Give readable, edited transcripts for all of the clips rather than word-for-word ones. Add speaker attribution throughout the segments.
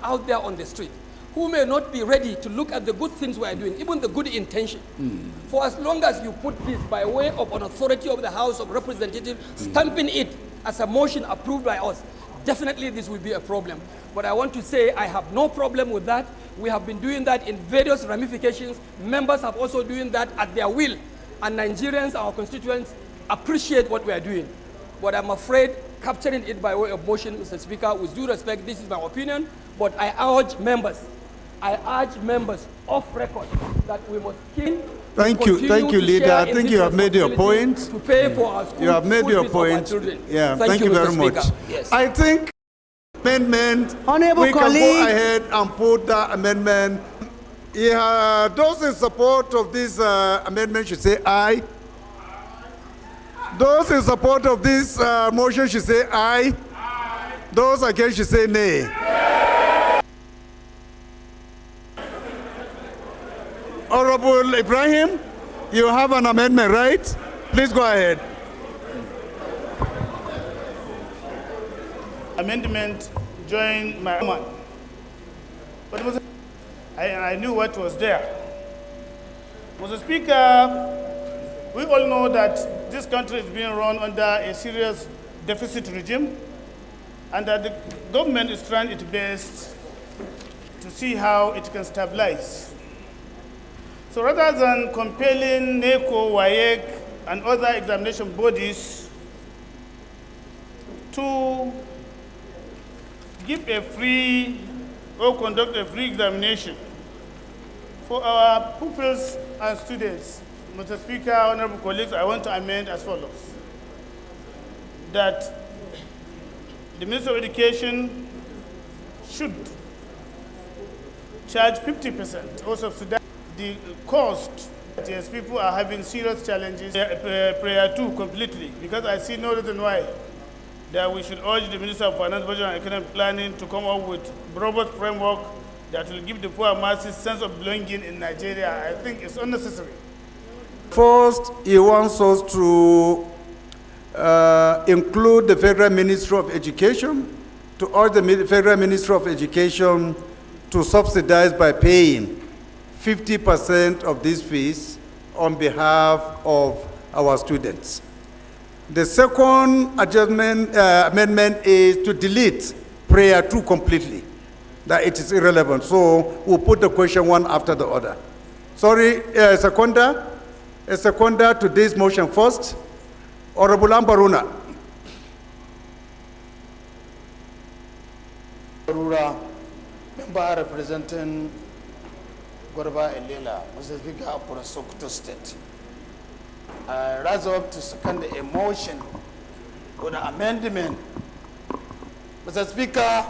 Speaker 1: out there on the street who may not be ready to look at the good things we are doing, even the good intention. For as long as you put this by way of an authority of the House of Representatives, stamping it as a motion approved by us, definitely this will be a problem. But I want to say I have no problem with that. We have been doing that in various ramifications. Members have also doing that at their will. And Nigerians, our constituents, appreciate what we are doing. But I'm afraid capturing it by way of motion, Mr. Speaker, with due respect, this is my opinion, but I urge members off record that we must keep.
Speaker 2: Thank you, leader. I think you have made your point.
Speaker 1: To pay for our school,
Speaker 2: you have made your point. Yeah, thank you very much.
Speaker 1: Yes.
Speaker 2: I think amendment.
Speaker 3: Honorable
Speaker 2: we
Speaker 3: colleague,
Speaker 2: can go ahead and put the amendment. Yeah, those in support of this amendment should say aye. Those in support of this motion should say aye. Aye. Those against should say nay. Honorable Ibrahim, you have an amendment, right? Please go ahead.
Speaker 4: Amendment joined my own. But I knew what was there. Mr. Speaker, we all know that this country is being run under a serious deficit regime, and that the government is trying its best to see how it can stabilize. So rather than compelling NECO, WAEC, and other examination bodies to give a free or conduct a free examination for our pupils and students, Mr. Speaker, honorable colleagues, I want to amend as follows. That the Minister of Education should charge 50% or subsidize the cost. Yes, people are having serious challenges. Prayer 2 completely, because I see no reason why that we should urge the Minister of Finance, Budget and Economic Planning to come up with a robust framework that will give the poor masses sense of belonging in Nigeria. I think it's unnecessary.
Speaker 2: First, he wants us to include the Federal Ministry of Education, to urge the Federal Ministry of Education to subsidize by paying 50% of these fees on behalf of our students. The second amendment is to delete prayer 2 completely, that it is irrelevant. So we'll put the question one after the other. Sorry, a seconder to this motion first. Honorable Ambaruna.
Speaker 5: Barura, member representing Gorba Elela, Mr. Speaker for Sokoto State. I rise up to second a motion for the amendment. Mr. Speaker,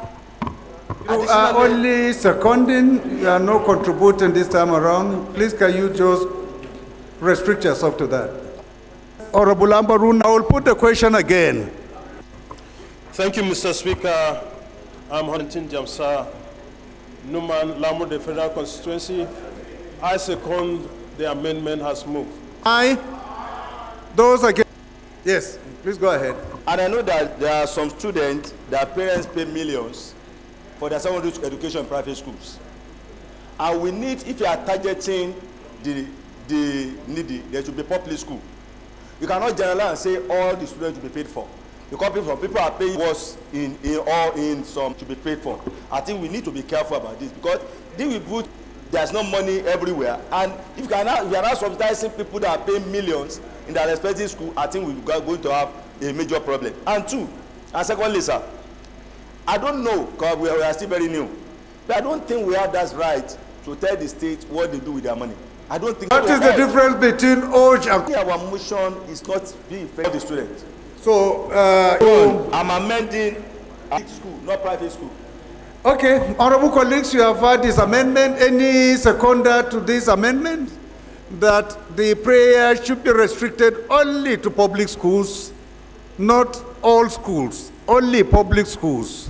Speaker 2: you are only seconding, you are not contributing this time around. Please, can you just restrict yourself to that? Honorable Ambarun, I will put the question again.
Speaker 6: Thank you, Mr. Speaker. I'm Huntington Jamsa, Numan Lamu, the Federal Constituency. I second the amendment has moved.
Speaker 2: Aye. Those against? Yes, please go ahead.
Speaker 7: And I know that there are some students, their parents pay millions for their secondary education in private schools. And we need, if you are targeting the needy, there should be public school. You cannot generalize and say all the students will be paid for. Because some people are paying worse in some to be paid for. I think we need to be careful about this, because there's no money everywhere. And if we are not subsidizing people that are paying millions in their respective school, I think we are going to have a major problem. And secondly, sir, I don't know, because we are still very new, but I don't think we have that right to tell the state what they do with their money. I don't think.
Speaker 2: What is the difference between urge and?
Speaker 7: Our motion is not being fair to the students.
Speaker 2: So,
Speaker 7: I'm amending school, not private school.
Speaker 2: Okay, honorable colleagues, you have heard this amendment. Any seconder to this amendment? That the prayer should be restricted only to public schools, not all schools, only public schools.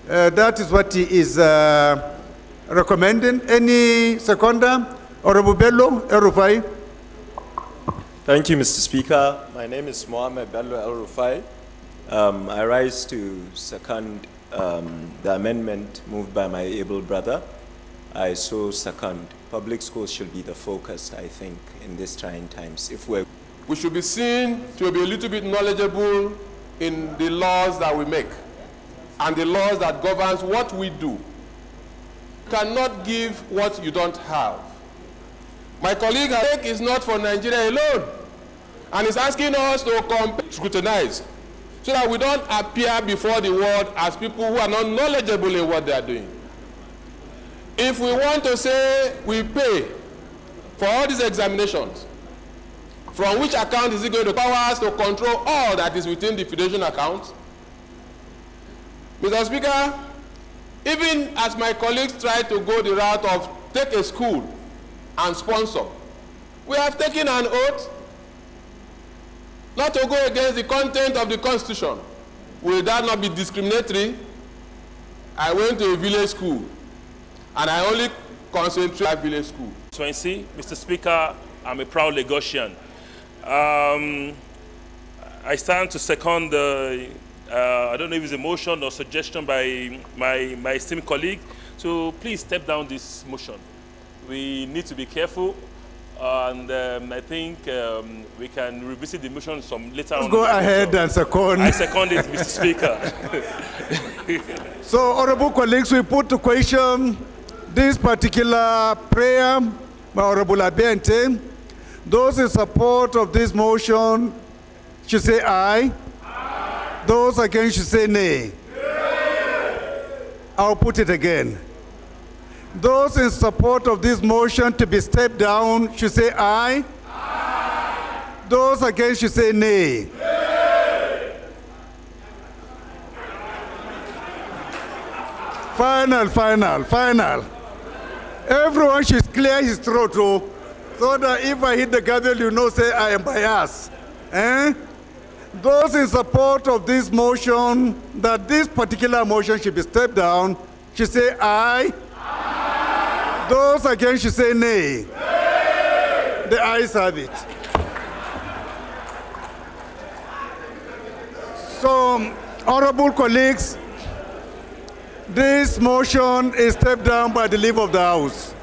Speaker 2: That is what he is recommending. Any seconder? Honorable Bello El-Rufai.
Speaker 8: Thank you, Mr. Speaker. My name is Mohammed Bello El-Rufai. I rise to second the amendment moved by my able brother, I so second. Public schools should be the focus, I think, in these trying times.
Speaker 3: We should be seen to be a little bit knowledgeable in the laws that we make and the laws that governs what we do. You cannot give what you don't have. My colleague is not for Nigeria alone, and is asking us to scrutinize so that we don't appear before the world as people who are not knowledgeable in what they are doing. If we want to say we pay for all these examinations, from which account is it going to power us to control all that is within the Federation account? Mr. Speaker, even as my colleagues try to go the route of take a school and sponsor, we have taken an oath not to go against the content of the Constitution. Will that not be discriminatory? I went to a village school, and I only concentrate on village school.
Speaker 9: Mr. Speaker, I'm a proud Lagosian. I stand to second the, I don't know if it's a motion or suggestion by my esteemed colleague, so please step down this motion. We need to be careful, and I think we can revisit the motion some later on.
Speaker 2: Go ahead and second.
Speaker 9: I second it, Mr. Speaker.
Speaker 2: So, honorable colleagues, we put to question this particular prayer by Honorable Abente. Those in support of this motion should say aye. Aye. Those against should say nay. Nay. I'll put it again. Those in support of this motion to be stepped down should say aye. Aye. Those against should say nay. Nay. Final. Everyone should clear his throat, oh, so that if I hit the gavel, you know, say I am biased. Those in support of this motion, that this particular motion should be stepped down, should say aye. Aye. Those against should say nay. Nay. The ayes have it. So, honorable colleagues, this motion is stepped down by the leave of the House.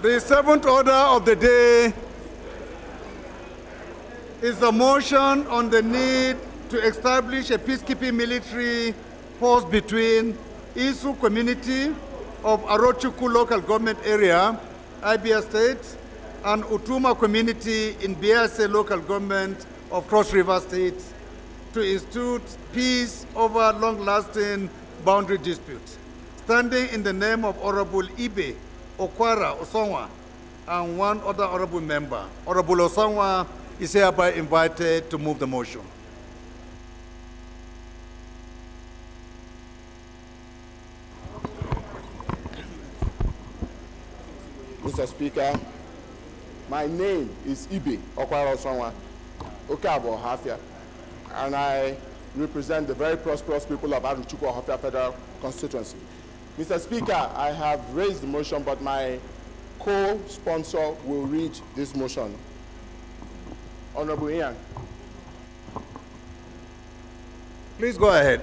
Speaker 2: The seventh order of the day is a motion on the need to establish a peacekeeping military force between Isu community of Arochukwu local government area, Abia State, and Utuma community in Biase local government of Cross River State to institute peace over long-lasting boundary disputes, standing in the name of Honorable Ibe Okwara Osonwa and one other honorable member. Honorable Osonwa is hereby invited to move the motion.
Speaker 10: Mr. Speaker, my name is Ibe Okwara Osonwa, Okabo Hafia, and I represent the very prosperous people of Aruchukwu Hafia Federal Constituency. Mr. Speaker, I have raised the motion, but my co-sponsor will read this motion. Honorable Ian.
Speaker 2: Please go ahead.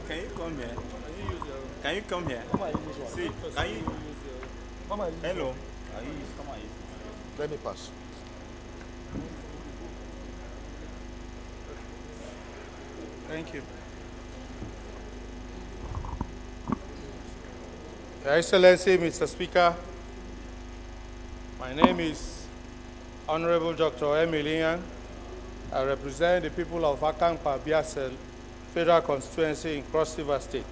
Speaker 11: Can you come here? Can you come here? See, can you? Hello.
Speaker 10: Let me pass.
Speaker 4: Thank you. Your Excellency, Mr. Speaker, my name is Honorable Dr. Emilian. I represent the people of Akampa Biasel Federal Constituency in Cross River State.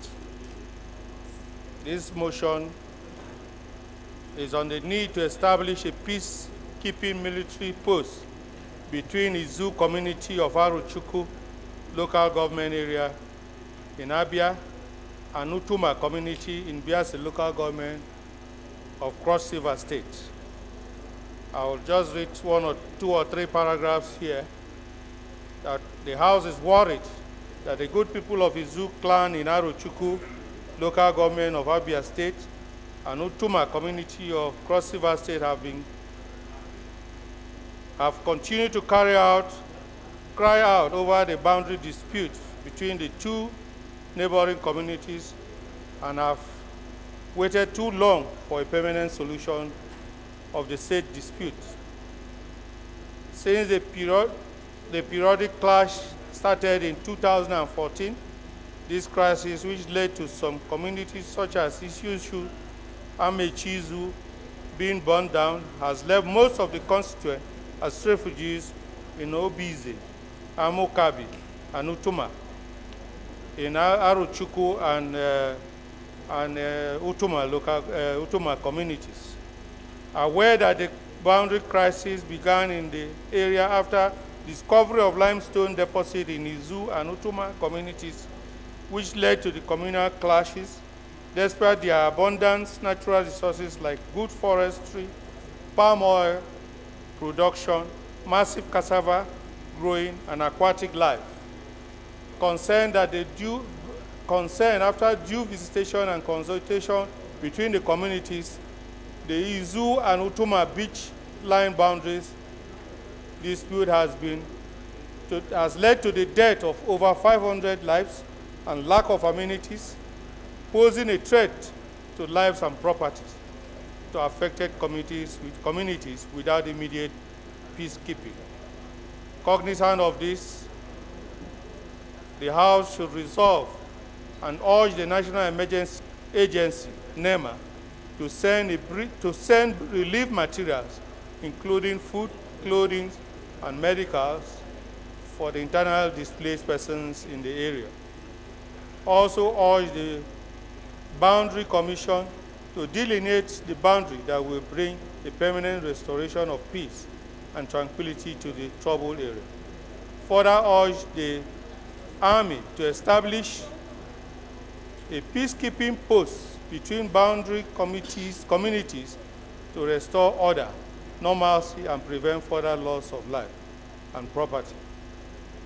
Speaker 4: This motion is on the need to establish a peacekeeping military post between Izu community of Aruchukwu local government area in Abia and Utuma community in Biase local government of Cross River State. I will just read 1 or 2 or 3 paragraphs here. That the House is worried that the good people of Izu clan in Aruchukwu local government of Abia State and Utuma community of Cross River State have continued to cry out over the boundary dispute between the 2 neighboring communities and have waited too long for a permanent solution of the said dispute. Since the periodic clash started in 2014, this crisis, which led to some communities such as Isyushu, Amechizu being burned down, has left most of the constituents as refugees in Obize, Amokabi, and Utuma, in Aruchukwu and Utuma communities. Aware that the boundary crisis began in the area after discovery of limestone deposit in Izu and Utuma communities, which led to the communal clashes, despite their abundant natural resources like good forestry, palm oil production, massive cassava growing, and aquatic life. Concerned after due visitation and consultation between the communities, the Izu and Utuma beach line boundaries dispute has led to the death of over 500 lives and lack of amenities, posing a threat to lives and properties to affected communities without immediate peacekeeping. Cognizant of this, the House should resolve and urge the National Emergency Agency, NEMA, to send relief materials, including food, clothing, and medicals for the internally displaced persons in the area. Also urge the Boundary Commission to delineate the boundary that will bring a permanent restoration of peace and tranquility to the troubled area. Further urge the Army to establish a peacekeeping post between boundary communities to restore order, normalcy, and prevent further loss of life and property,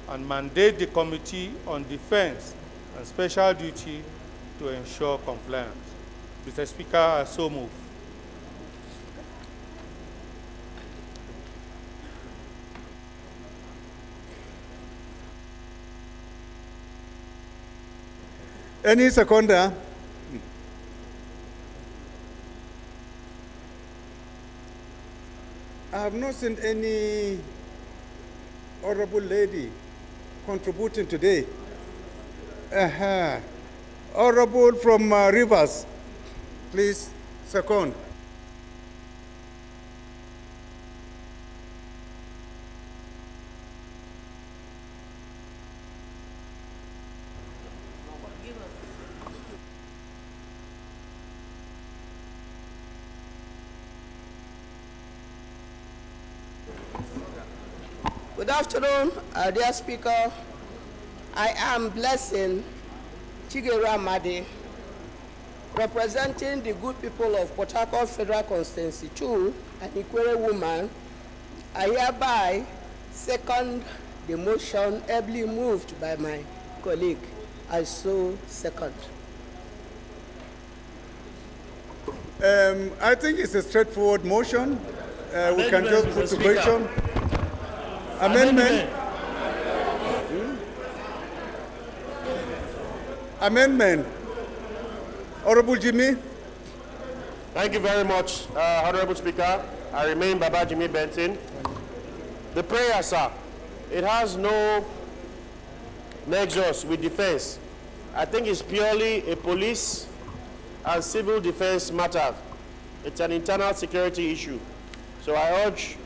Speaker 4: and mandate the Committee on Defense and Special Duty to ensure compliance. Mr. Speaker, I so move.
Speaker 2: Any seconder? I have not seen any honorable lady contributing today. Honorable from Rivers, please second.
Speaker 12: Good afternoon, dear Speaker. I am Blessing Chigera Madi, representing the good people of Port Harcourt Federal Constituency 2, an Ikwere woman. I hereby second the motion ably moved by my colleague. I so second.
Speaker 2: I think it's a straightforward motion. We can just put to question. Amendment. Amendment. Honorable Jimmy.
Speaker 13: Thank you very much, Honorable Speaker. I remain Baba Jimmy Benson. The prayer, sir, it has no nexus with defense. I think it's purely a police and civil defense matter. It's an internal security issue. So I urge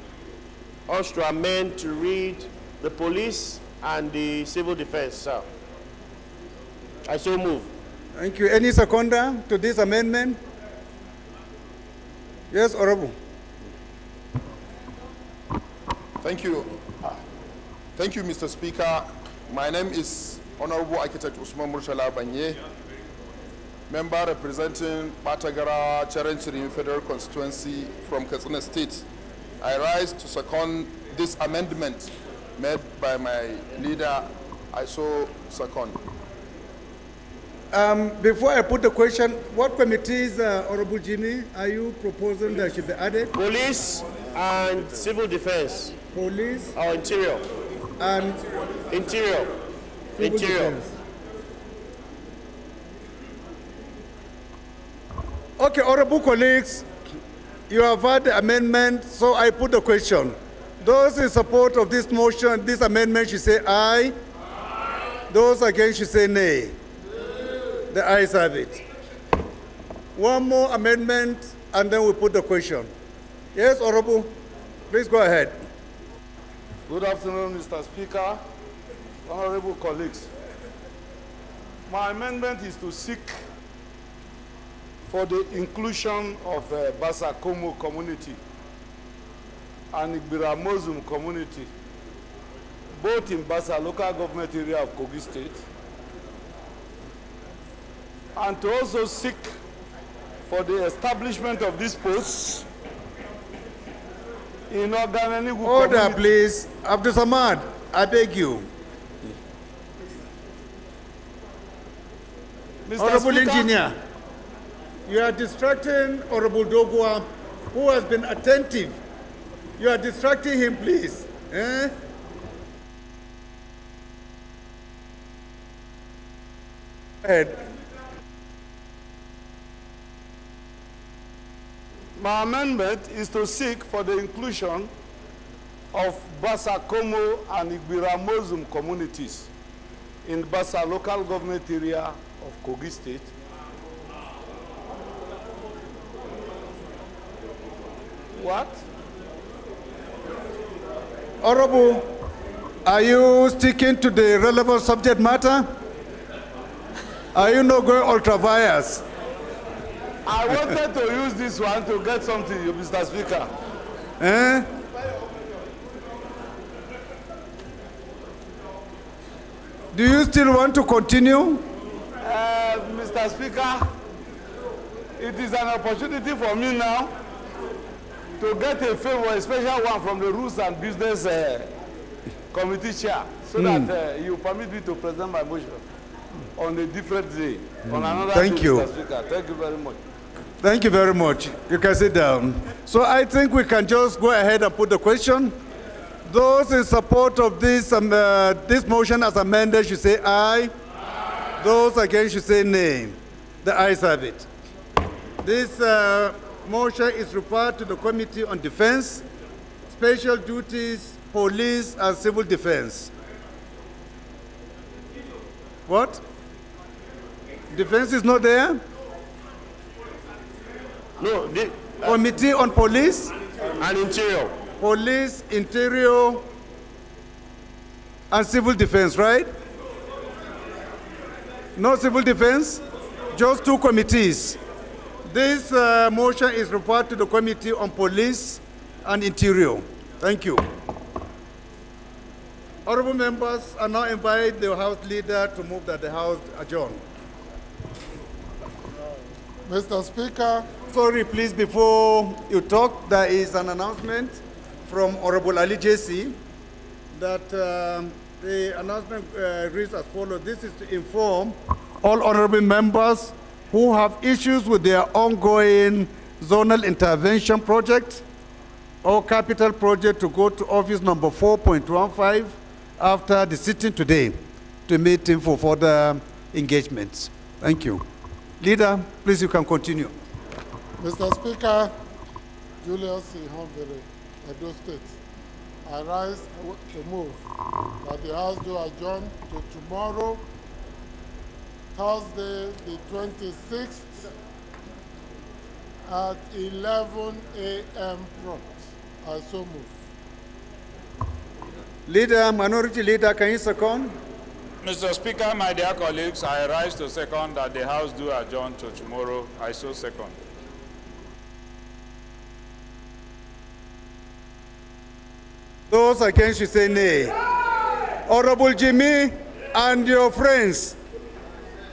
Speaker 13: us to amend to read the police and the civil defense, sir. I so move.
Speaker 2: Thank you. Any seconder to this amendment? Yes, Honorable.
Speaker 10: Thank you. Thank you, Mr. Speaker. My name is Honorable Architect Usman Murshala Banye, member representing Batagara Charanchiri Federal Constituency from Katsina State. I rise to second this amendment made by my leader. I so second.
Speaker 2: Before I put the question, what committees, Honorable Jimmy, are you proposing that should be added?
Speaker 13: Police and civil defense.
Speaker 2: Police
Speaker 13: or interior.
Speaker 2: And
Speaker 13: interior.
Speaker 2: civil
Speaker 13: Interior.
Speaker 2: defense. Okay, honorable colleagues, you have heard the amendment, so I put the question. Those in support of this motion, this amendment, should say aye. Those against should say nay. The ayes have it. One more amendment, and then we put the question. Yes, Honorable, please go ahead.
Speaker 5: Good afternoon, Mr. Speaker, honorable colleagues. My amendment is to seek for the inclusion of Basa Komo community and Igbira Muslim community, both in Basa local government area of Kogi State, and to also seek for the establishment of these posts in Oganenigu
Speaker 2: Order,
Speaker 5: community.
Speaker 2: please. Abdul Samad, I beg you.
Speaker 5: Mr.
Speaker 2: Honorable
Speaker 5: Speaker,
Speaker 2: Engineer, you are distracting Honorable Dogwa, who has been attentive. You are distracting him, please. Eh? Head.
Speaker 5: my amendment is to seek for the inclusion of Basa Komo and Igbira Muslim communities in Basa local government area of Kogi State. What?
Speaker 2: Honorable, are you sticking to the relevant subject matter? Are you not going ultra vires?
Speaker 5: I wanted to use this one to get something, Mr. Speaker.
Speaker 2: Eh? Do you still want to continue?
Speaker 5: Mr. Speaker, it is an opportunity for me now to get a favor, a special one from the Rules and Business Committee Chair, so that you permit me to present my motion on a different day, on another
Speaker 2: Thank
Speaker 5: day,
Speaker 2: you.
Speaker 5: Mr. Speaker. Thank you very much.
Speaker 2: Thank you very much. You can sit down. So I think we can just go ahead and put the question. Those in support of this, this motion as amended should say aye. Aye. Those against should say nay. The ayes have it. This motion is referred to the Committee on Defense, Special Duties, Police, and Civil Defense. What? Defense is not there?
Speaker 13: No, the
Speaker 2: Committee on Police?
Speaker 13: and interior.
Speaker 2: Police, Interior, and Civil Defense, right? No Civil Defense? Just two committees. This motion is referred to the Committee on Police and Interior. Thank you. Honorable members, I now invite the House Leader to move that the House adjourn.
Speaker 14: Mr. Speaker.
Speaker 2: Sorry, please, before you talk, there is an announcement from Honorable Ali JC that the announcement reads as follows. This is to inform all honorable members who have issues with their ongoing zonal intervention project or capital project to go to office number 4.15 after the sitting today to meet him for further engagements. Thank you. Leader, please, you can continue.
Speaker 14: Mr. Speaker, Julius C. Humvere, Edo State. I rise to move that the House do adjourn to tomorrow, Thursday, the 26th, at 11 a.m. prompt. I so move.
Speaker 2: Leader, Minority Leader, can you second?
Speaker 5: Mr. Speaker, my dear colleagues, I rise to second that the House do adjourn to tomorrow. I so second.
Speaker 2: Those against should say nay. Honorable Jimmy and your friends,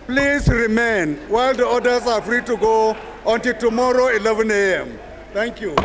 Speaker 2: please remain while the others are free to go until tomorrow 11 a.m. Thank you.